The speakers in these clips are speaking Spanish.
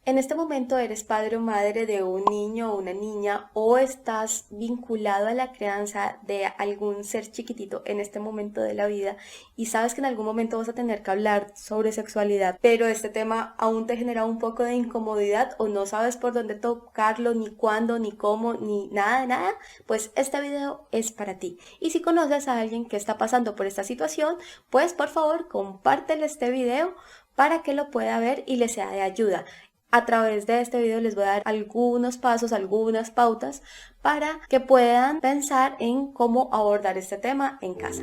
En este momento eres padre o madre de un niño o una niña o estás vinculado a la crianza de algún ser chiquitito en este momento de la vida y sabes que en algún momento vas a tener que hablar sobre sexualidad, pero este tema aún te genera un poco de incomodidad o no sabes por dónde tocarlo, ni cuándo, ni cómo, ni nada de nada, pues este video es para ti. Y si conoces a alguien que está pasando por esta situación, pues por favor compártele este video para que lo pueda ver y le sea de ayuda. A través de este video les voy a dar algunos pasos, algunas pautas para que puedan pensar en cómo abordar este tema en casa.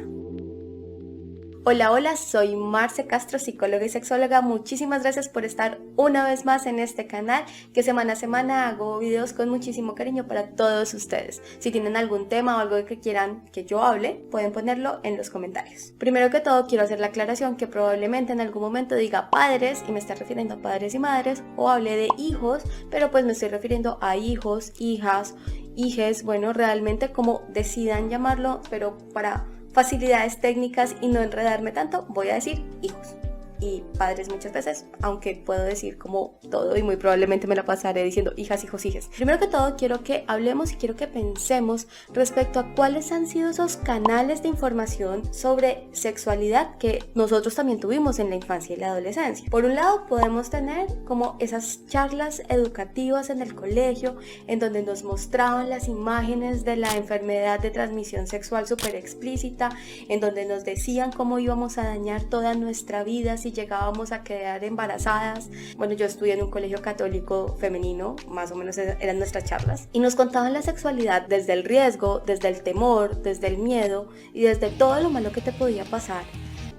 Hola, soy Marce Castro, psicóloga y sexóloga. Muchísimas gracias por estar una vez más en este canal, que semana a semana hago videos con muchísimo cariño para todos ustedes. Si tienen algún tema o algo que quieran que yo hable, pueden ponerlo en los comentarios. Primero que todo, quiero hacer la aclaración que probablemente en algún momento diga padres y me esté refiriendo a padres y madres, o hable de hijos, pero pues me estoy refiriendo a hijos, hijas, hijes, bueno, realmente como decidan llamarlo, pero para facilidades técnicas y no enredarme tanto, voy a decir hijos y padres muchas veces, aunque puedo decir como todo y muy probablemente me la pasaré diciendo hijas, hijos, hijes. Primero que todo quiero que hablemos y quiero que pensemos respecto a cuáles han sido esos canales de información sobre sexualidad que nosotros también tuvimos en la infancia y la adolescencia. Por un lado podemos tener como esas charlas educativas en el colegio en donde nos mostraban las imágenes de la enfermedad de transmisión sexual súper explícita, en donde nos decían cómo íbamos a dañar toda nuestra vida si llegábamos a quedar embarazadas. Bueno, yo estudié en un colegio católico femenino, más o menos eran nuestras charlas, y nos contaban la sexualidad desde el riesgo, desde el temor, desde el miedo y desde todo lo malo que te podía pasar.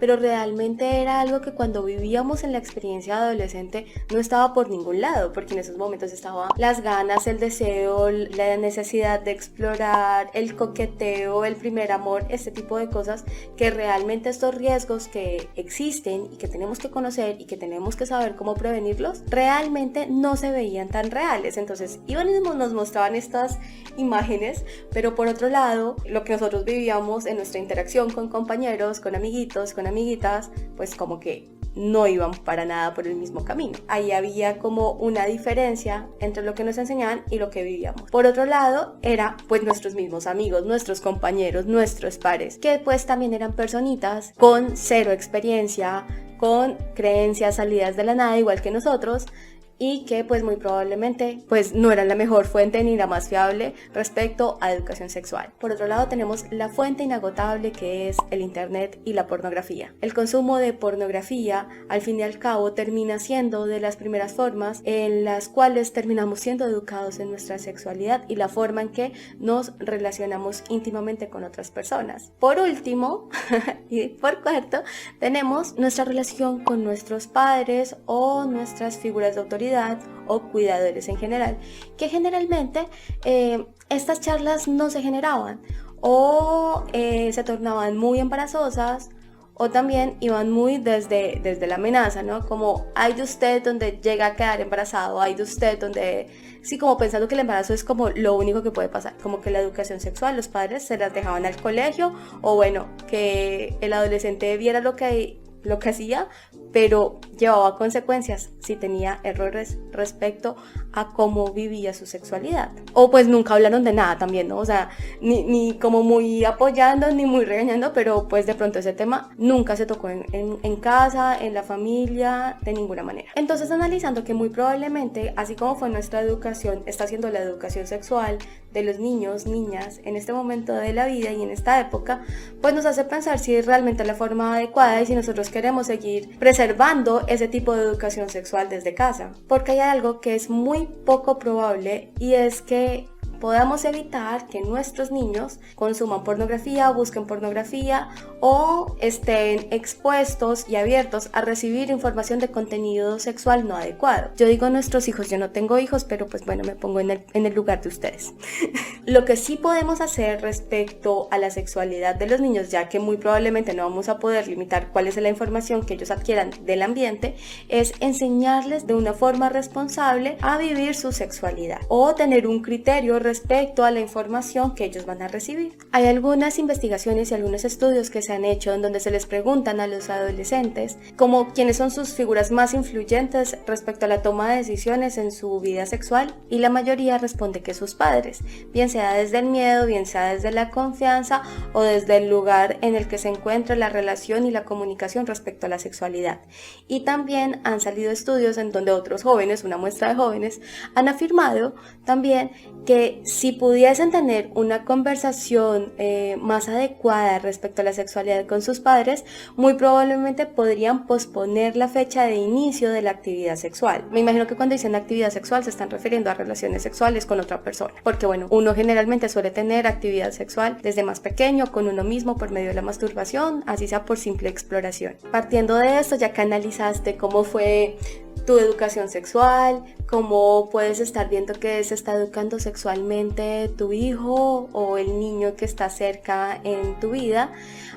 Pero realmente era algo que cuando vivíamos en la experiencia adolescente no estaba por ningún lado, porque en esos momentos estaban las ganas, el deseo, la necesidad de explorar, el coqueteo, el primer amor, este tipo de cosas que realmente estos riesgos que existen y que tenemos que conocer y que tenemos que saber cómo prevenirlos, realmente no se veían tan reales. Entonces iban y nos mostraban estas imágenes, pero por otro lado, lo que nosotros vivíamos en nuestra interacción con compañeros, con amiguitos, con amiguitas, pues como que no iban para nada por el mismo camino. Ahí había como una diferencia entre lo que nos enseñaban y lo que vivíamos. Por otro lado, era pues nuestros mismos amigos, nuestros compañeros, nuestros pares, que pues también eran personitas con cero experiencia, con creencias salidas de la nada, igual que nosotros, y que pues muy probablemente pues no era la mejor fuente ni la más fiable respecto a educación sexual. Por otro lado tenemos la fuente inagotable que es el internet y la pornografía. El consumo de pornografía al fin y al cabo termina siendo de las primeras formas en las cuales terminamos siendo educados en nuestra sexualidad y la forma en que nos relacionamos íntimamente con otras personas. Por último y por cuarto tenemos nuestra relación con nuestros padres o nuestras figuras de autoridad o cuidadores en general, que generalmente estas charlas no se generaban o se tornaban muy embarazosas o también iban muy desde la amenaza, ¿no? Como hay de usted donde llega a quedar embarazado, hay de usted donde, sí, como pensando que el embarazo es como lo único que puede pasar, como que la educación sexual los padres se las dejaban al colegio o bueno, que el adolescente viera lo que hacía, pero llevaba consecuencias si tenía errores respecto a cómo vivía su sexualidad. O pues nunca hablaron de nada también, ¿no? O sea, ni como muy apoyando, ni muy regañando, pero pues de pronto ese tema nunca se tocó en casa, en la familia, de ninguna manera. Entonces, analizando que muy probablemente, así como fue nuestra educación, está siendo la educación sexual de los niños, niñas, en este momento de la vida y en esta época, pues nos hace pensar si es realmente la forma adecuada y si nosotros queremos seguir preservando ese tipo de educación sexual desde casa. Porque hay algo que es muy poco probable y es que podamos evitar que nuestros niños consuman pornografía, busquen pornografía o estén expuestos y abiertos a recibir información de contenido sexual no adecuado. Yo digo nuestros hijos, yo no tengo hijos, pero pues bueno, me pongo en el lugar de ustedes. Lo que sí podemos hacer respecto a la sexualidad de los niños, ya que muy probablemente no vamos a poder limitar cuál es la información que ellos adquieran del ambiente, es enseñarles de una forma responsable a vivir su sexualidad o tener un criterio respecto respecto a la información que ellos van a recibir. Hay algunas investigaciones y algunos estudios que se han hecho en donde se les preguntan a los adolescentes como quiénes son sus figuras más influyentes respecto a la toma de decisiones en su vida sexual, y la mayoría responde que sus padres, bien sea desde el miedo, bien sea desde la confianza o desde el lugar en el que se encuentra la relación y la comunicación respecto a la sexualidad. Y también han salido estudios en donde otros jóvenes, una muestra de jóvenes, han afirmado también que si pudiesen tener una conversación más adecuada respecto a la sexualidad con sus padres, muy probablemente podrían posponer la fecha de inicio de la actividad sexual. Me imagino que cuando dicen actividad sexual se están refiriendo a relaciones sexuales con otra persona, porque bueno, uno generalmente suele tener actividad sexual desde más pequeño con uno mismo por medio de la masturbación, así sea por simple exploración. Partiendo de esto, ya que analizaste cómo fue tu educación sexual, cómo puedes estar viendo que se está educando sexualmente tu hijo o el niño que está cerca en tu vida,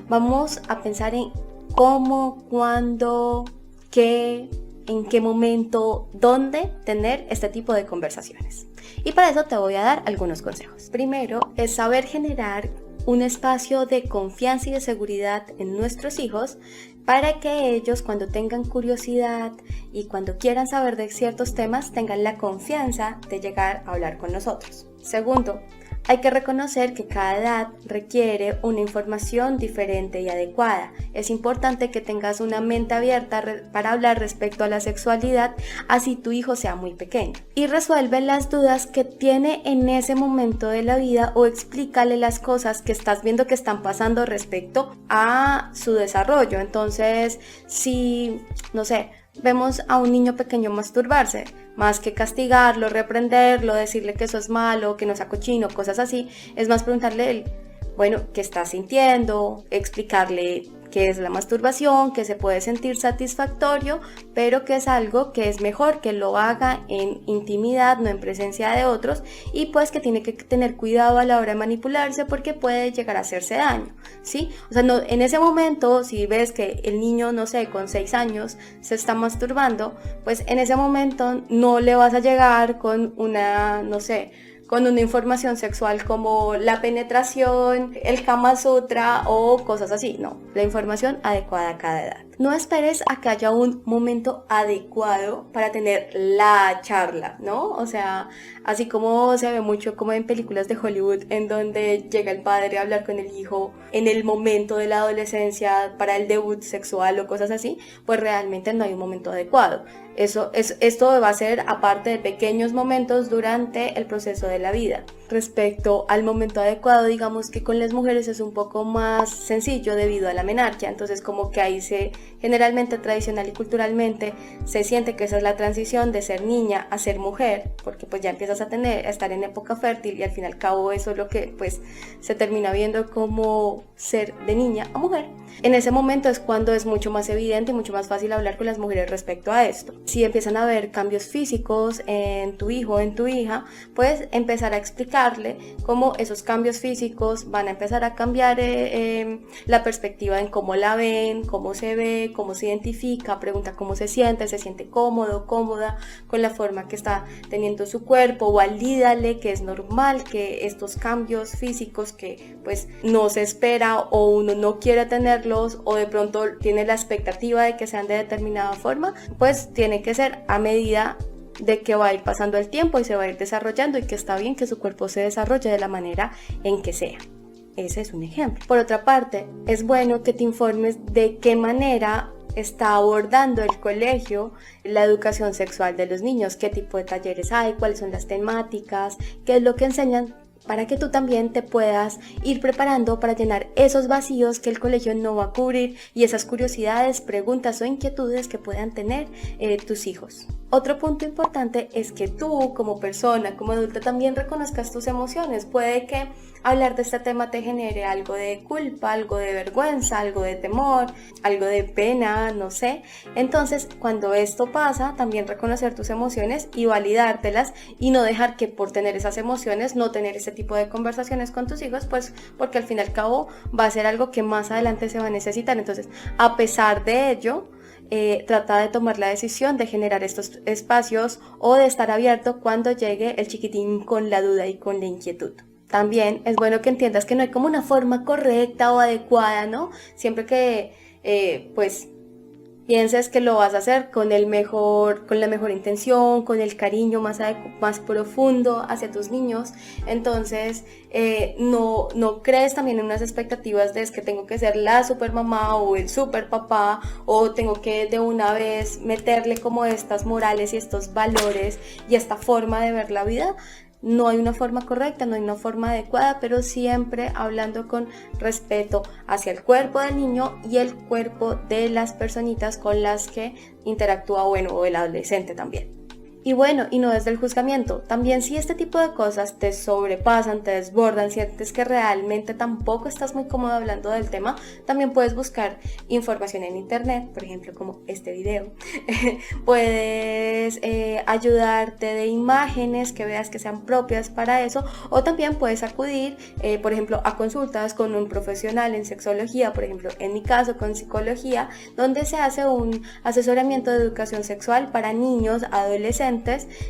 vamos a pensar en cómo, cuándo, qué, en qué momento, dónde tener este tipo de conversaciones. Y para eso te voy a dar algunos consejos. Primero es saber generar un espacio de confianza y de seguridad en nuestros hijos para que ellos, cuando tengan curiosidad y cuando quieran saber de ciertos temas, tengan la confianza de llegar a hablar con nosotros. Segundo, hay que reconocer que cada edad requiere una información diferente y adecuada. Es importante que tengas una mente abierta para hablar respecto a la sexualidad, así tu hijo sea muy pequeño. Y resuelve las dudas que tiene en ese momento de la vida o explícale las cosas que estás viendo que están pasando respecto a su desarrollo. Entonces, si, no sé, vemos a un niño pequeño masturbarse, más que castigarlo, reprenderlo, decirle que eso es malo, que no sea cochino, cosas así, es más preguntarle, bueno, qué está sintiendo, explicarle qué es la masturbación, que se puede sentir satisfactorio, pero que es algo que es mejor que lo haga en intimidad, no en presencia de otros, y pues que tiene que tener cuidado a la hora de manipularse porque puede llegar a hacerse daño, ¿sí? O sea, no, en ese momento, si ves que el niño, no sé, con 6 años se está masturbando, pues en ese momento no le vas a llegar con una, no sé, con una información sexual como la penetración, el Kama Sutra o cosas así. No, la información adecuada a cada edad. No esperes a que haya un momento adecuado para tener la charla, ¿no? O sea, así como se ve mucho como en películas de Hollywood en donde llega el padre a hablar con el hijo en el momento de la adolescencia para el debut sexual o cosas así, pues realmente no hay un momento adecuado. Esto va a ser aparte de pequeños momentos durante el proceso de la vida. Respecto al momento adecuado, digamos que con las mujeres es un poco más sencillo debido a la menarquia, entonces como que ahí generalmente tradicional y culturalmente se siente que esa es la transición de ser niña a ser mujer, porque pues ya empiezas a estar en época fértil y al fin y al cabo eso es lo que pues se termina viendo como ser de niña a mujer. En ese momento es cuando es mucho más evidente y mucho más fácil hablar con las mujeres respecto a esto. Si empiezan a ver cambios físicos en tu hijo o en tu hija, pues empezar a explicarle cómo esos cambios físicos van a empezar a cambiar la perspectiva en cómo la ven, cómo se ve, cómo se identifica, pregunta cómo se siente cómodo, cómoda con la forma que está teniendo su cuerpo, valídale que es normal que estos cambios físicos que pues no se espera o uno no quiere tenerlos o de pronto tiene la expectativa de que sean de determinada forma, pues tiene que ser a medida de que va a ir pasando el tiempo y se va a ir desarrollando y que está bien que su cuerpo se desarrolle de la manera en que sea. Ese es un ejemplo. Por otra parte, es bueno que te informes de qué manera está abordando el colegio la educación sexual de los niños, qué tipo de talleres hay, cuáles son las temáticas, qué es lo que enseñan, para que tú también te puedas ir preparando para llenar esos vacíos que el colegio no va a cubrir y esas curiosidades, preguntas o inquietudes que puedan tener tus hijos. Otro punto importante es que tú como persona, como adulta, también reconozcas tus emociones. Puede que hablar de este tema te genere algo de culpa, algo de vergüenza, algo de temor, algo de pena, no sé. Entonces, cuando esto pasa, también reconocer tus emociones y validártelas y no dejar que por tener esas emociones, no tener ese tipo de conversaciones con tus hijos, pues porque al fin y al cabo va a ser algo que más adelante se va a necesitar. Entonces, a pesar de ello, trata de tomar la decisión de generar estos espacios o de estar abierto cuando llegue el chiquitín con la duda y con la inquietud. También es bueno que entiendas que no hay como una forma correcta o adecuada, ¿no? Siempre que pues pienses que lo vas a hacer con la mejor intención, con el cariño más profundo hacia tus niños. Entonces, no crees también en unas expectativas de es que tengo que ser la super mamá o el super papá, o tengo que de una vez meterle como estas morales y estos valores y esta forma de ver la vida. No hay una forma correcta, no hay una forma adecuada, pero siempre hablando con respeto hacia el cuerpo del niño y el cuerpo de las personitas con las que interactúa, bueno, o el adolescente también. Y bueno, y no desde el juzgamiento. También si este tipo de cosas te sobrepasan, te desbordan, sientes que realmente tampoco estás muy cómodo hablando del tema, también puedes buscar información en internet, por ejemplo como este video. Puedes ayudarte de imágenes que veas que sean propias para eso, o también puedes acudir, por ejemplo, a consultas con un profesional en sexología, por ejemplo, en mi caso con psicología, donde se hace un asesoramiento de educación sexual para niños, adolescentes.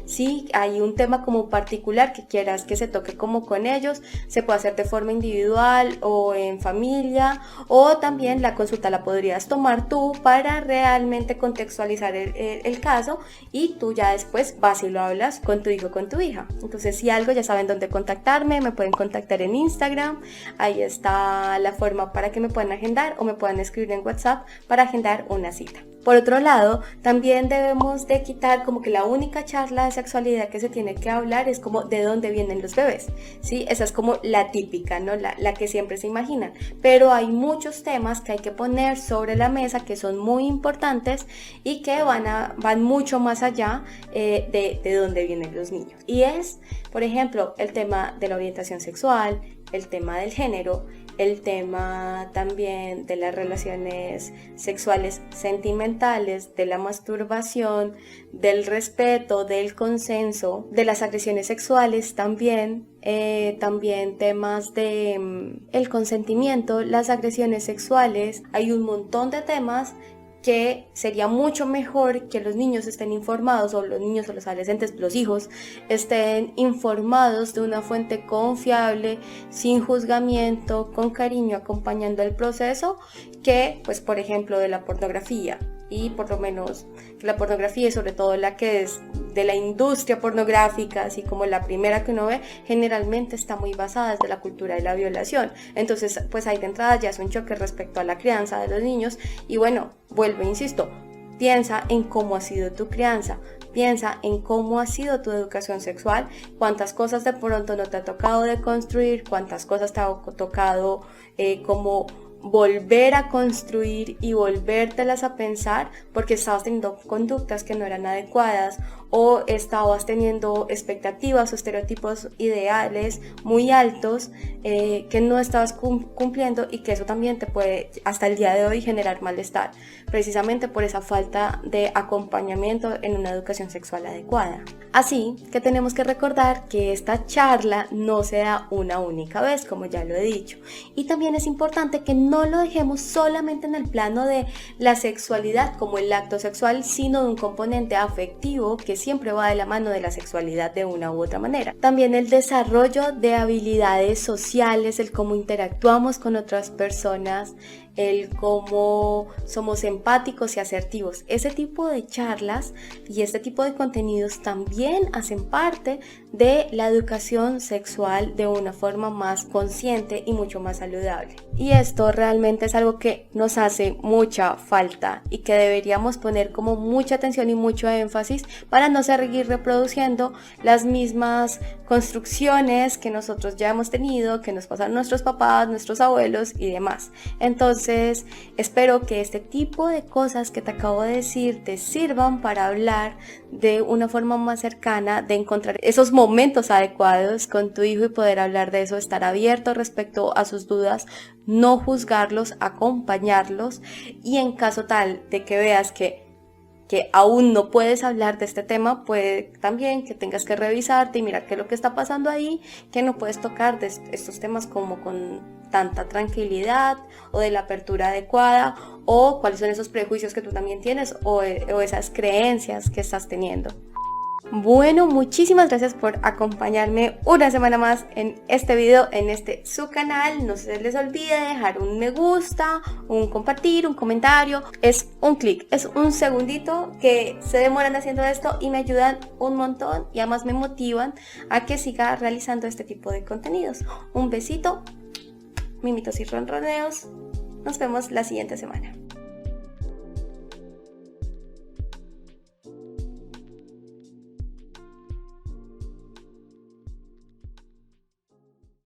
Si hay un tema como particular que quieras que se toque como con ellos, se puede hacer de forma individual o en familia, o también la consulta la podrías tomar tú para realmente contextualizar el caso, y tú ya después vas y lo hablas con tu hijo o con tu hija. Entonces, si algo, ya saben dónde contactarme, me pueden contactar en Instagram, ahí está la forma para que me puedan agendar, o me puedan escribir en WhatsApp para agendar una cita. Por otro lado, también debemos de quitar como que la única charla de sexualidad que se tiene que hablar es como de dónde vienen los bebés, ¿sí? Esa es como la típica, ¿no? La que siempre se imaginan. Pero hay muchos temas que hay que poner sobre la mesa que son muy importantes y que van mucho más allá de dónde vienen los niños. Y es, por ejemplo, el tema de la orientación sexual, el tema del género, el tema también de las relaciones sexuales sentimentales, de la masturbación, del respeto, del consenso, de las agresiones sexuales también temas de el consentimiento, las agresiones sexuales. Hay un montón de temas que sería mucho mejor que los niños estén informados, o los niños o los adolescentes, los hijos, estén informados de una fuente confiable, sin juzgamiento, con cariño, acompañando el proceso, que pues por ejemplo de la pornografía. Y por lo menos la pornografía, y sobre todo la que es de la industria pornográfica, así como la primera que uno ve, generalmente está muy basada desde la cultura de la violación. Entonces, pues ahí de entrada ya es un choque respecto a la crianza de los niños. Y bueno, vuelvo, insisto, piensa en cómo ha sido tu crianza, piensa en cómo ha sido tu educación sexual, cuántas cosas de pronto no te ha tocado deconstruir, cuántas cosas te ha tocado como volver a construir y volvértelas a pensar porque estabas teniendo conductas que no eran adecuadas, o estabas teniendo expectativas o estereotipos ideales muy altos que no estabas cumpliendo, y que eso también te puede hasta el día de hoy generar malestar, precisamente por esa falta de acompañamiento en una educación sexual adecuada. Así que tenemos que recordar que esta charla no se da una única vez, como ya lo he dicho, y también es importante que no lo dejemos solamente en el plano de la sexualidad como el acto sexual, sino de un componente afectivo que siempre va de la mano de la sexualidad de una u otra manera. También el desarrollo de habilidades sociales, el cómo interactuamos con otras personas, el cómo somos empáticos y asertivos. Ese tipo de charlas y este tipo de contenidos también hacen parte de la educación sexual de una forma más consciente y mucho más saludable. Y esto realmente es algo que nos hace mucha falta y que deberíamos poner como mucha atención y mucho énfasis para no seguir reproduciendo las mismas construcciones que nosotros ya hemos tenido, que nos pasaron nuestros papás, nuestros abuelos y demás. Entonces, espero que este tipo de cosas que te acabo de decir te sirvan para hablar de una forma más cercana, de encontrar esos momentos adecuados con tu hijo y poder hablar de eso, estar abierto respecto a sus dudas, no juzgarlos, acompañarlos, y en caso tal de que veas que aún no puedes hablar de este tema, puede también que tengas que revisarte y mirar qué es lo que está pasando ahí, que no puedes tocar de estos temas como con tanta tranquilidad o de la apertura adecuada, o cuáles son esos prejuicios que tú también tienes o esas creencias que estás teniendo. Bueno, muchísimas gracias por acompañarme una semana más en este video, en su canal. No se les olvide dejar un me gusta, un compartir, un comentario. Es un clic, es un segundito que se demoran haciendo esto y me ayudan un montón y además me motivan a que siga realizando este tipo de contenidos. Un besito, mimitos y ronroneos. Nos vemos la siguiente semana.